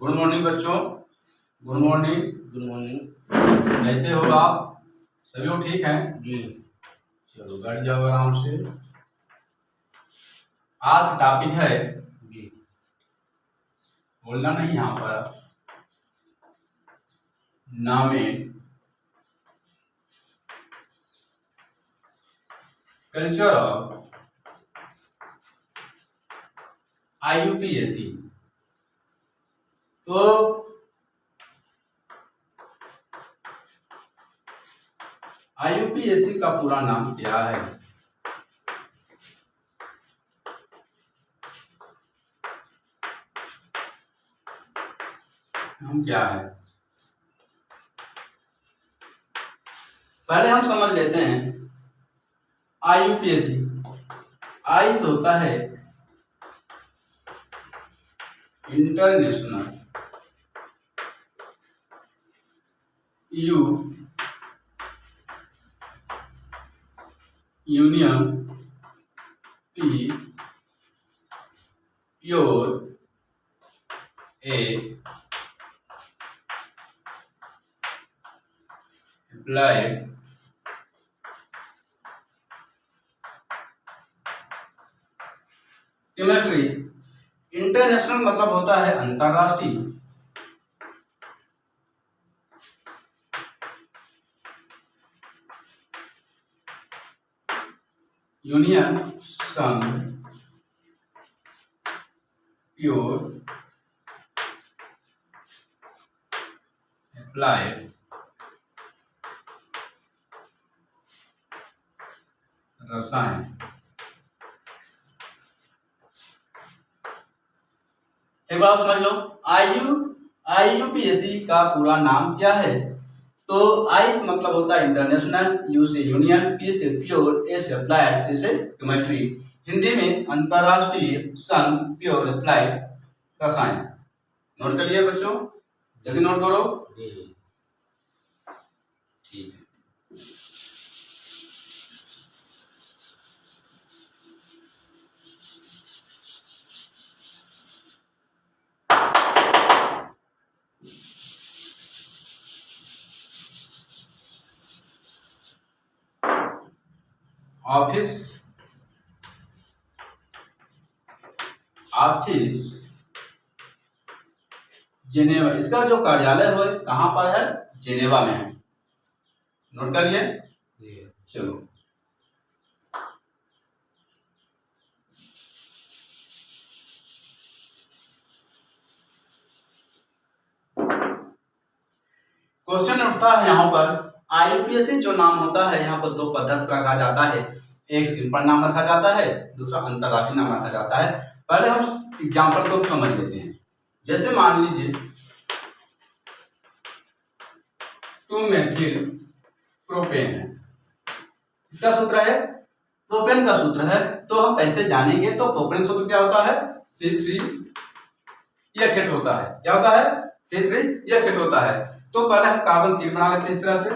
Good morning बच्चों। Good morning. Good morning. कैसे हो आप? सभी लोग ठीक हैं जी। चलो बैठ जाओ आराम से। आज टॉपिक है जी। बोलना नहीं यहाँ पर, नामे कल्चर ऑफ IUPAC। तो IUPAC का पूरा नाम क्या है? नाम क्या है? पहले हम समझ लेते हैं IUPAC। आई से होता है international, you union, P pure, A applied, chemistry. International मतलब होता है अंतरराष्ट्रीय, यूनियन संघ, प्योर अप्लाइड, रसायन। एक बात समझ लो, IUPAC का पूरा नाम क्या है? तो आई से मतलब होता है इंटरनेशनल, यू से यूनियन, पी से प्योर, ए से अप्लाइड, सी से केमिस्ट्री। हिंदी में अंतरराष्ट्रीय संघ प्योर अप्लाइड रसायन। नोट कर लिया बच्चों? जल्दी नोट करो। ठीक है। Office Geneva. इसका जो कार्यालय है कहाँ पर है? जेनेवा में है। नोट कर लिए? चलो क्वेश्चन उठता है यहाँ पर। IUPAC जो नाम होता है यहाँ पर दो पद्धति रखा जाता है, एक सिंपल नाम रखा जाता है, दूसरा अंतरराष्ट्रीय नाम रखा जाता है। पहले हम एग्जाम्पल को समझ लेते हैं। जैसे मान लीजिए 2-मेथिल प्रोपेन है, इसका सूत्र है, प्रोपेन का सूत्र है। तो हम कैसे जानेंगे? तो प्रोपेन सूत्र क्या होता है? C3H8 होता है। क्या होता है? C3H8 होता है। तो पहले हम कार्बन 3 बना लेते हैं। इस तरह से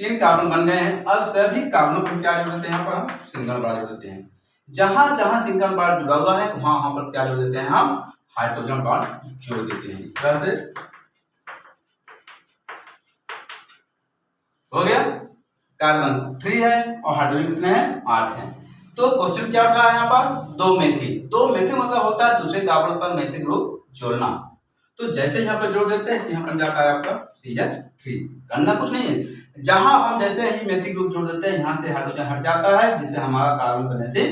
3 कार्बन बन गए हैं। अब सभी कार्बनों को क्या जोड़ देते हैं? यहाँ पर हम सिंगल बॉन्ड जोड़ देते हैं। जहां जहां सिंगल बॉन्ड जुड़ा हुआ है वहां पर क्या जोड़ देते हैं? हम हाइड्रोजन बॉन्ड जोड़ देते हैं। इस तरह से हो गया। कार्बन 3 है और हाइड्रोजन कितने हैं? 8 हैं। तो क्वेश्चन क्या उठ रहा है यहाँ पर? 2-मेथिल मतलब होता है दूसरे कार्बन पर मेथिल ग्रुप जोड़ना। तो जैसे यहाँ पर जोड़ देते हैं यहाँ बन जाता है आपका CH3। करना कुछ नहीं है, जहां हम जैसे ही मेथिल ग्रुप जोड़ देते हैं यहाँ से हाइड्रोजन हट जाता है, जिससे हमारा कार्बन बनने से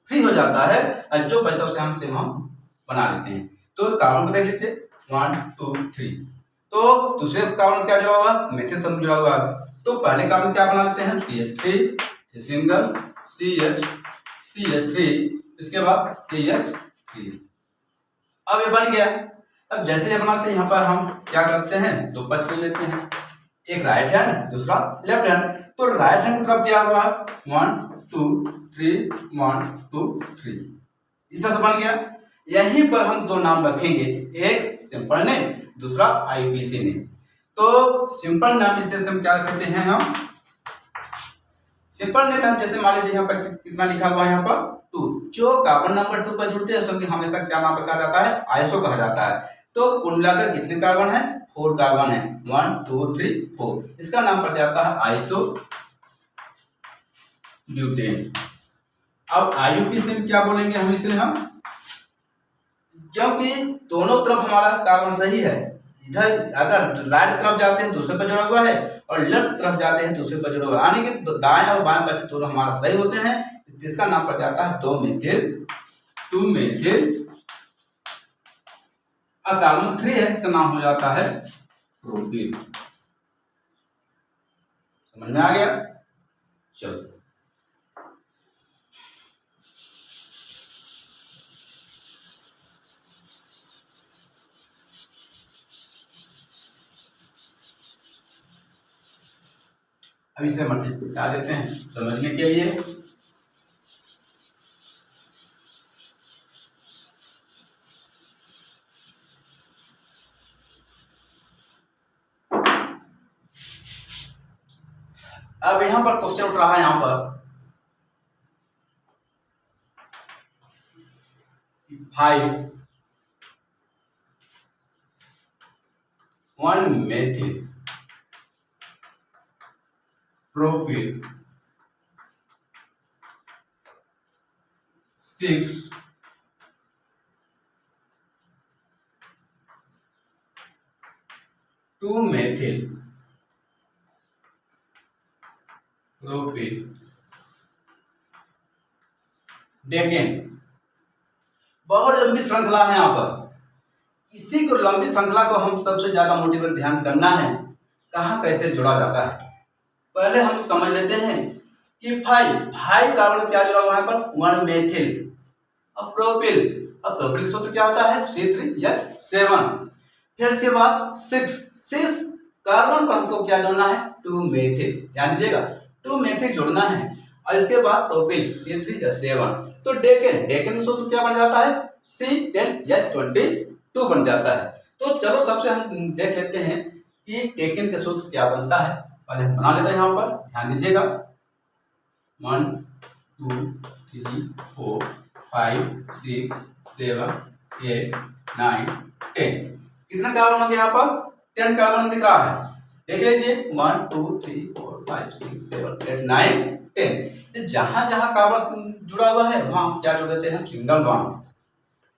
फ्री हो जाता है। जो बचता है उसे हम बना लेते हैं। तो कार्बन को देख लीजिए 1 2 3। तो दूसरे कार्बन क्या जुड़ा हुआ? मेथिल समूह जुड़ा हुआ है। तो पहले कार्बन क्या बना लेते हैं? CH3 सिंगल, CH3, इसके बाद CH3। अब ये बन गया। अब जैसे ये बनाते हैं यहाँ पर हम क्या करते हैं? दो पक्ष ले लेते हैं, एक राइट हैंड दूसरा लेफ्ट हैंड। तो राइट हैंड की तरफ क्या हुआ? 1 2 3 1 2 3। इस तरह से बन गया। यहीं पर हम दो नाम रखेंगे, एक सिंपल ने, दूसरा IUPAC ने। तो सिंपल नाम इसे हम क्या कहते हैं? हम सिंपल नेम हम जैसे मान लीजिए यहाँ पर कितना लिखा हुआ है यहाँ पर 2, जो कार्बन नंबर 2 पर जुड़ते हैं सबके हमेशा क्या नाम कहा जाता है, आइसो कहा जाता है। तो कुल मिलाकर कितने कार्बन है, 4 कार्बन है, 1 2 3 4, इसका नाम पड़ जाता है आइसो ब्यूटेन। अब आइसोक्टेन क्या बोलेंगे हम इसे, हम क्योंकि दोनों तरफ हमारा कार्बन सही है, इधर अगर राइट तरफ जाते हैं दूसरे पर जुड़ा हुआ है और लेफ्ट तरफ जाते हैं दूसरे पर जुड़ा हुआ है, यानी कि दाएं और बाएं पक्ष दोनों हमारा सही होते हैं, इसका नाम पड़ जाता है 2 मेथिल। अब कार्बन 3 है, इसका नाम हो जाता है प्रोपिल। समझ में आ गया? चलो अब इसे हटा देते हैं समझने के लिए। अब यहां पर क्वेश्चन उठ रहा है, यहां पर 5 1 methyl propyl 6 2 methyl propyl decane. बहुत लंबी श्रृंखला है यहाँ पर, इसी को लंबी श्रृंखला को हम सबसे ज्यादा मोटिवेट ध्यान करना है, कहाँ कैसे जोड़ा जाता है। पहले हम समझ लेते हैं कि 5 कार्बन क्या जुड़ा हुआ है पर 1 मेथिल। अब प्रोपिल का सूत्र क्या होता है, C3H7। फिर इसके बाद 6 कार्बन पर हमको क्या जोड़ना है, 2 मेथिल, ध्यान दीजिएगा 2 मेथिल जोड़ना है। और इसके बाद प्रोपिल C3H7। तो डेकेन सूत्र क्या बन जाता है, C10H22 बन जाता है। तो चलो सबसे हम देख लेते हैं कि डेकेन का सूत्र क्या बनता है, पहले हम बना लेते हैं। यहाँ पर ध्यान दीजिएगा 1 2 3 4 5 6 7 8 9 10, कितना कार्बन हो गया यहाँ पर, 10 कार्बन दिख रहा है, देख लीजिए 1 2 3 4 5 6 7 8 9 10। जहां जहां कार्बन जुड़ा हुआ है वहां हम क्या जोड़ देते हैं, सिंगल बॉन्ड,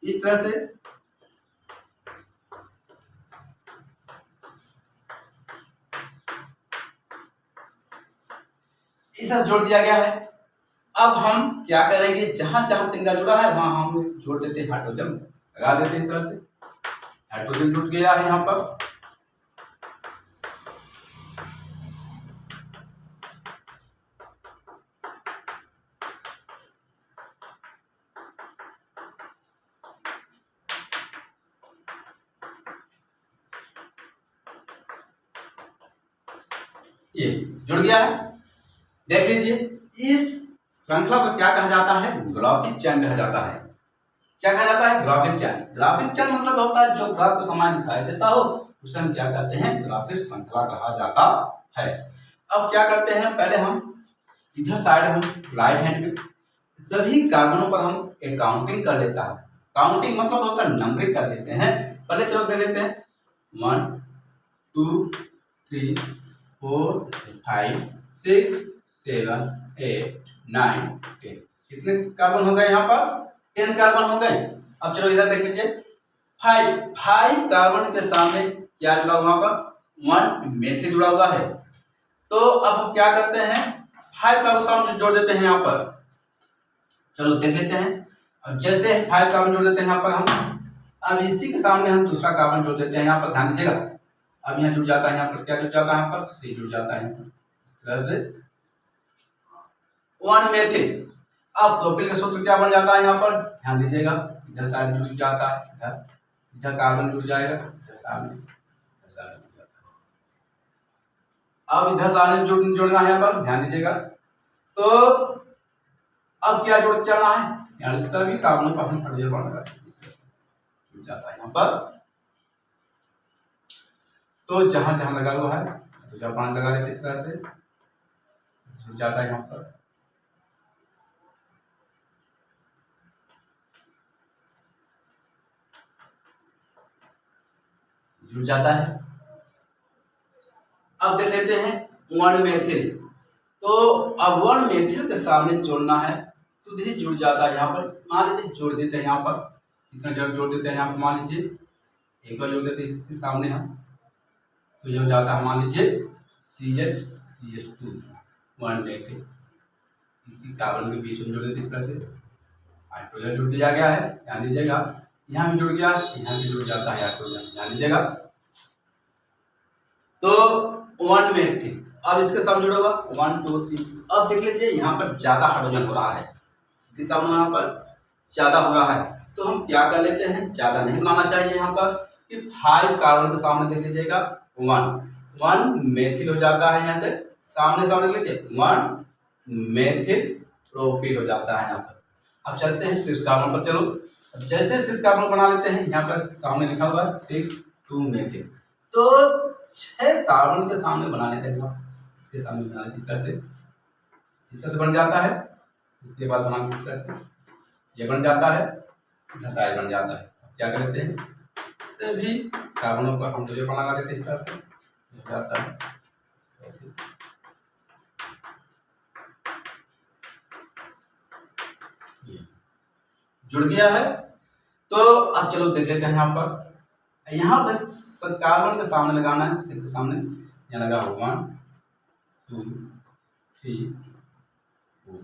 इस तरह से। इसे जोड़ दिया गया है। अब हम क्या करेंगे, जहां जहां सिंगल जुड़ा है वहां हम जोड़ देते हैं हाइड्रोजन, लगा देते हैं इस तरह से, हाइड्रोजन जुड़ गया है यहाँ पर। ये जुड़ गया है, देख लीजिए। इस श्रृंखला को क्या कहा जाता है, ग्राफिक चैन कहा जाता है। क्या कहा जाता है, ग्राफिक चैन। ग्राफिक चैन मतलब होता है जो ग्राफ को समान दिखाई देता हो, उसे हम क्या कहते हैं, ग्राफिक श्रृंखला कहा जाता है। अब क्या करते हैं, पहले हम इधर साइड हम राइट हैंड में सभी कार्बनों पर हम एक काउंटिंग कर लेता है। काउंटिंग मतलब होता है नंबरिंग कर लेते हैं। पहले चलो देख लेते हैं 1 2 3 4 5 6 7 8 9 10, कितने कार्बन हो गए यहाँ पर, 10 कार्बन हो गए। अब चलो इधर देख लीजिए 5 कार्बन के सामने क्या जुड़ा हुआ पर, 1 में से जुड़ा हुआ है। तो अब हम क्या करते हैं, 5 कार्बन सामने जोड़ देते हैं यहाँ पर। चलो देख लेते हैं। अब जैसे 5 कार्बन जोड़ देते हैं यहाँ पर हम, अब इसी के सामने हम दूसरा कार्बन जोड़ देते हैं यहाँ पर, ध्यान दीजिएगा। अब यहाँ जुड़ जाता है, यहाँ पर क्या जुड़ जाता है, यहाँ पर C जुड़ जाता है, इस तरह से 1 मेथिल। अब प्रोपिल का सूत्र क्या बन जाता है यहाँ पर, ध्यान दीजिएगा, इधर साइड जुड़ जाता है, इधर कार्बन जुड़ जाएगा, इधर सामने जुड़ जाता है। अब इधर सामने जोड़ना है यहाँ पर, ध्यान दीजिएगा। तो अब क्या जुड़ जाना है, यानी सभी कार्बन पर हम हाइड्रोजन बॉन्ड लगाते हैं, इस तरह से जुड़ जाता है यहाँ पर। तो जहां जहां लगा हुआ है हाइड्रोजन बॉन्ड लगा देते इस तरह से, जुड़ जाता है यहाँ पर, जुड़ जाता है। अब देख लेते हैं 1 मेथिल। तो अब 1 मेथिल के सामने जोड़ना है तो देखिए जुड़ जाता है यहाँ पर। मान लीजिए जोड़ देते हैं यहाँ पर, कितना जोड़ देते हैं यहाँ पर, मान लीजिए एक बार जोड़ देते हैं इसके सामने हम, तो ये हो जाता है मान लीजिए CH2 1 मेथिल। इसी कार्बन के बीच में जोड़ देते इस तरह से, हाइड्रोजन जुड़ दिया गया है, ध्यान दीजिएगा। यहाँ भी जुड़ गया, यहाँ भी जुड़ जाता है हाइड्रोजन, ध्यान दीजिएगा। तो 1 मेथिल, अब इसके सामने जुड़ा 1 2 3। अब देख लीजिए यहाँ पर ज्यादा हाइड्रोजन हो रहा है, कितना यहाँ पर ज्यादा हो रहा है, तो हम क्या कर लेते हैं, ज्यादा नहीं बनाना चाहिए यहाँ पर, कि 5 कार्बन के सामने देख लीजिएगा 1 मेथिल हो जाता है, यहाँ तक सामने सामने देख लीजिए 1 मेथिल प्रोपिल हो जाता है यहाँ पर। अब चलते हैं 6 कार्बन पर, चलो। अब जैसे 6 कार्बन बना लेते हैं, यहाँ पर सामने लिखा हुआ है 6 2 मेथिल, तो 6 कार्बन के सामने बना लेते हैं, इसके सामने बना लेते हैं, इस तरह से बन जाता है। इसके बाद बना इस तरह से, ये बन जाता है, घसाई बन जाता है। क्या कर लेते हैं, सभी कार्बनों को हम जो बना लेते हैं, इस तरह से हो जाता है, जुड़ गया है। तो अब चलो देख लेते हैं यहाँ पर कार्बन के सामने लगाना है, के सामने यहाँ लगा 1 2 3 4।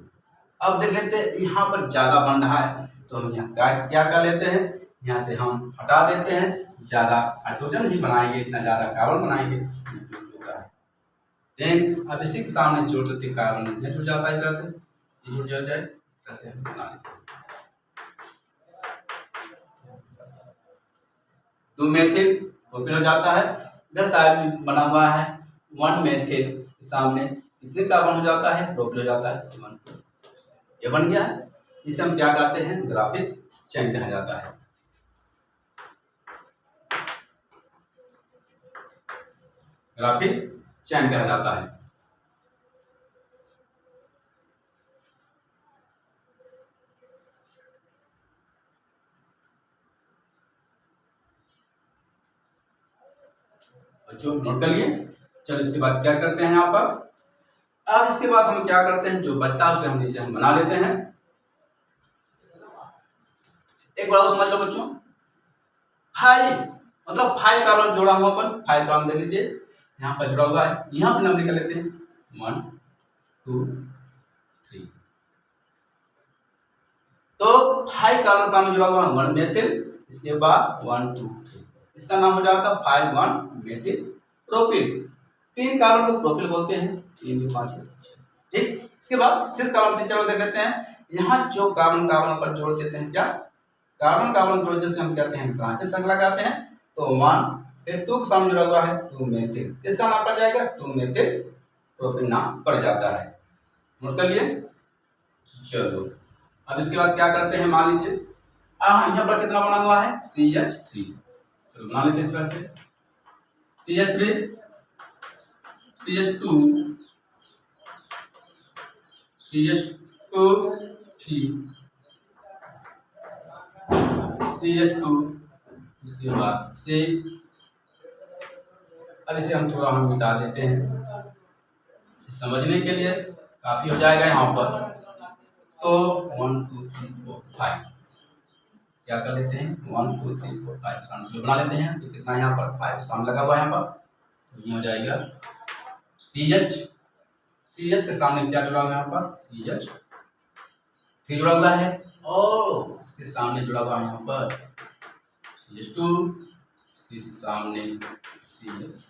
अब देख लेते हैं यहाँ पर ज्यादा बन रहा है, तो हम यहाँ क्या कर लेते हैं, यहाँ से हम हटा देते हैं, ज्यादा हाइड्रोजन ही बनाएंगे, इतना ज्यादा कार्बन बनाएंगे, देन अब इसी के सामने जोड़ देते कार्बन जुड़ जाता है, इस तरह से जुड़ जाए, इस तरह से हम बना लेते हैं। 2 मेथिल प्रोपिल हो जाता है। इधर साइड में बना हुआ है 1 मेथिल के सामने कितने कार्बन हो जाता है, प्रोपिल हो जाता है 1 ये बन गया है। इसे हम क्या कहते हैं, ग्राफिक चेन कहा जाता है। ग्राफिक चेन कहा जाता है। बच्चों नोट कर लिए। चलो इसके बाद क्या करते हैं यहाँ पर, अब इसके बाद हम क्या करते हैं, जो बचता है उसे हम नीचे हम बना लेते हैं। एक बार समझ लो बच्चों, 5 मतलब 5 कार्बन जोड़ा हुआ पर 5 कार्बन देख लीजिए, यहाँ पर जुड़ा हुआ है, यहाँ पर नाम निकल लेते हैं 1 2 3। तो 5 कार्बन सामने जुड़ा हुआ है 1 मेथिल, इसके बाद 1 2 3, इसका नाम हो जाता है 5 1 मेथिल प्रोपिल। 3 कार्बन को प्रोपिल बोलते हैं, 3 2 5 ठीक। इसके बाद 6 कार्बन, चलो देख लेते हैं। यहाँ जो कार्बन कार्बन पर जोड़ देते हैं, क्या कार्बन कार्बन जोड़ जैसे हम कहते हैं कहाँ से संग लगाते हैं, तो 1 फिर 2 के सामने जुड़ा हुआ है 2 मेथिल, इसका नाम पड़ जाएगा 2 मेथिल प्रोपिल नाम पड़ जाता है। नोट कर लिए। चलो अब इसके बाद क्या करते हैं, मान लीजिए यहाँ पर कितना बना हुआ है CH3, चलो बना लेते हैं इस तरह से CH3 CH2 CH2 CH2, इसके बाद C। अब इसे हम थोड़ा मिटा देते हैं समझने के लिए, काफी हो जाएगा यहाँ पर। तो 1 2 3 4 5 क्या कर लेते हैं, 1 2 3 4 5 सामने बना लेते हैं। तो कितना यहाँ पर 5 सामने लगा हुआ है यहाँ पर, तो ये हो जाएगा CH के सामने क्या जुड़ा हुआ है यहाँ पर, CH3 जुड़ा हुआ है, और इसके सामने जुड़ा हुआ है यहाँ पर CH2, इसके सामने CH।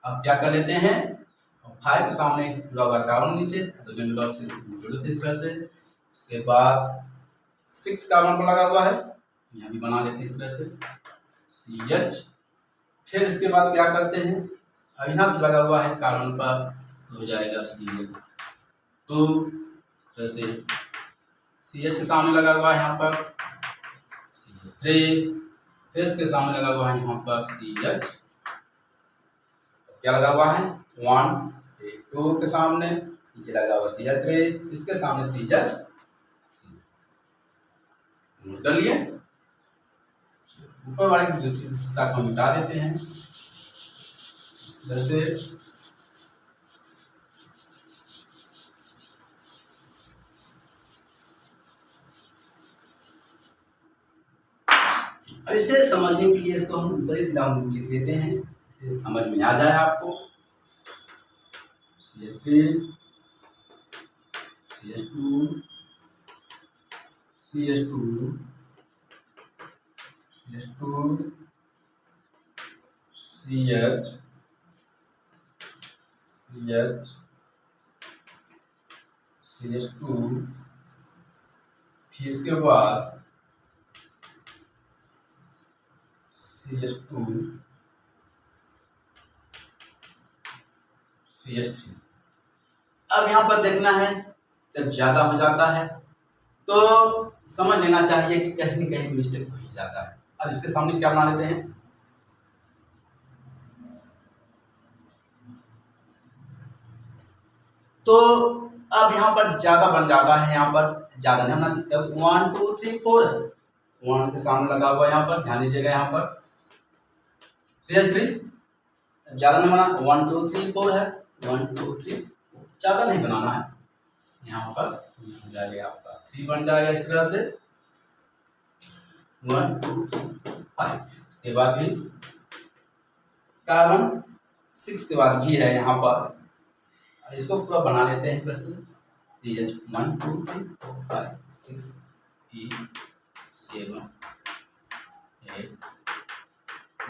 अब क्या कर लेते हैं, 5 के सामने जुड़ा हुआ कार्बन नीचे, तो जुड़ा इस तरह से। इसके बाद 6 कार्बन पर लगा हुआ है, यहाँ भी बना लेते हैं इस तरह से CH। फिर इसके बाद क्या करते हैं, अब यहाँ भी लगा हुआ है कार्बन पर, तो हो जाएगा CH2, इस तरह से CH के सामने लगा हुआ है यहाँ पर CH3, फिर इसके सामने लगा हुआ है यहाँ पर CH। क्या लगा हुआ है 1 2 के सामने नीचे लगा हुआ CH3, इसके सामने CH नोट कर लिए। ऊपर वाले की हिस्सा को मिटा देते हैं, जैसे अब इसे समझने के लिए इसको हम ऊपर ही सीधा लिख देते हैं, इसे समझ में आ जाए आपको। CH3 CH2 CH2 CH2 CH CH CH2, फिर इसके बाद CH2 CH3। अब यहाँ पर देखना है, जब ज़्यादा हो जाता है तो समझ लेना चाहिए कि कहीं न कहीं मिस्टेक हो ही जाता है। अब इसके सामने क्या बना लेते हैं, तो अब यहाँ पर ज़्यादा बन जाता है, यहाँ पर ज़्यादा नहीं होना, 1 2 3 4 है, 1 के सामने लगा हुआ यहाँ पर, ध्यान दीजिएगा यहाँ पर CH3 ज़्यादा नहीं बना, 1 2 3 4 है, 1 2 3 ज़्यादा नहीं बनाना है, यहाँ पर हो जाएगा आपका 3 बन जाएगा इस तरह से, 1 2 3 5। इसके बाद भी कार्बन 6 के बाद भी है यहाँ पर, इसको पूरा बना लेते हैं प्लस CH 1 2 3 4 5 6 8 7 8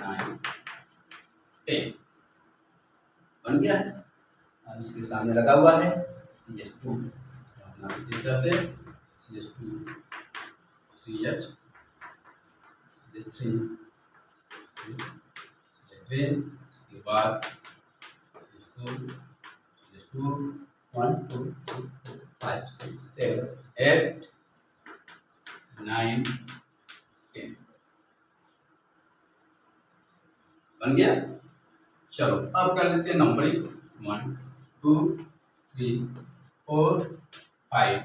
9 10 बन गया है। अब इसके सामने लगा हुआ है CH2, इस तरह से CH2 CH CH3 इसके बाद CH2 1 2 3 4 5 6 7 8 9 10 बन गया। चलो अब कर लेते हैं नंबरिंग, 1 2 3 4 5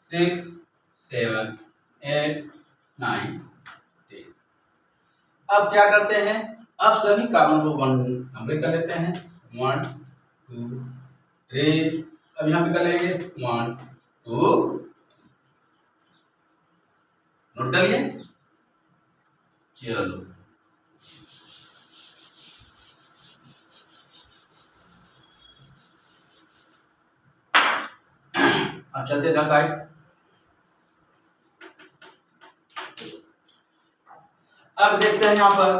6 7 8 9 10। अब क्या करते हैं, अब सभी कार्बन को 1 नंबरिंग कर लेते हैं, 1 2 3। अब यहाँ पे कर लेंगे 1 2, नोट कर लिए। चलो अब चलते इधर साइड। अब देखते हैं यहाँ पर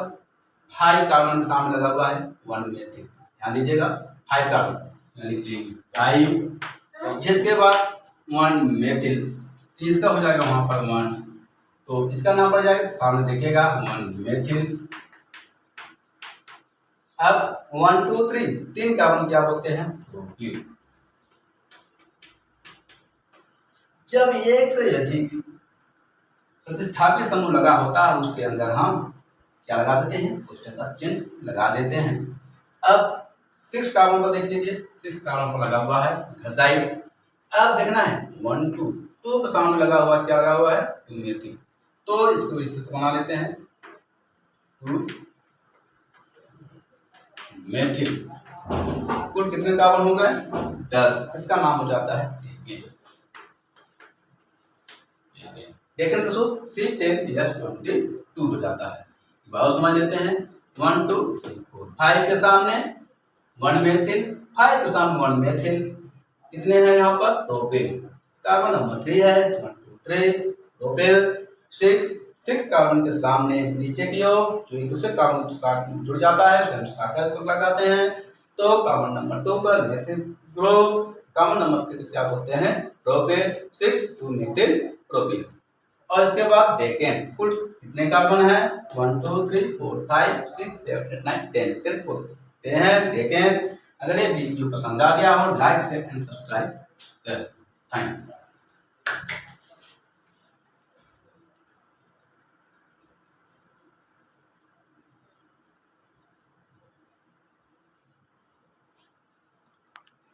5 कार्बन के सामने लगा हुआ है 1 मेथिल, ध्यान दीजिएगा 5 कार्बन लिख लेंगे 5, जिसके बाद 1 मेथिल, तो इसका हो जाएगा वहां पर 1, तो इसका नाम पड़ जाएगा, सामने देखिएगा 1 मेथिल। अब 1 2 3 3 कार्बन क्या बोलते हैं, प्रोपीन। जब एक से अधिक प्रतिस्थापित समूह लगा होता है उसके अंदर हम क्या लगा देते हैं, कोष्टक का चिन्ह लगा देते हैं। अब 6 कार्बन पर देख लीजिए, 6 कार्बन पर लगा हुआ है इधर साइड। अब देखना है 1 2 2 के सामने लगा हुआ है, क्या लगा हुआ है, 2 मेथिल, तो इसको इस तरह से बना लेते हैं 2 मेथिल। कुल कितने कार्बन हो गए, 10, इसका नाम हो जाता है टेकेन। टेकेन का सूत्र C10H22 हो जाता है। बहुत समझ लेते हैं, 1 2 3 4 5 के सामने 1 मेथिल, 5 के सामने 1 मेथिल, कितने हैं यहाँ पर, प्रोपेन। कार्बन नंबर 3 है, 1 2 3 प्रोपेन। 6 कार्बन के सामने नीचे की ओर जो एक दूसरे कार्बन के साथ जुड़ जाता है उसे हम शाखा से लगाते हैं, तो कार्बन नंबर 2 पर मेथिल ग्रुप, कार्बन नंबर 3 क्या बोलते हैं, प्रोपेन। 6 2 methyl propane. और इसके बाद डेकेन, कुल कितने कार्बन है, 1 2 3 4 5 6 7 8 9 10 10 बोलते हैं डेकेन। अगर ये वीडियो पसंद आ गया हो, लाइक शेयर एंड सब्सक्राइब कर। Thank you.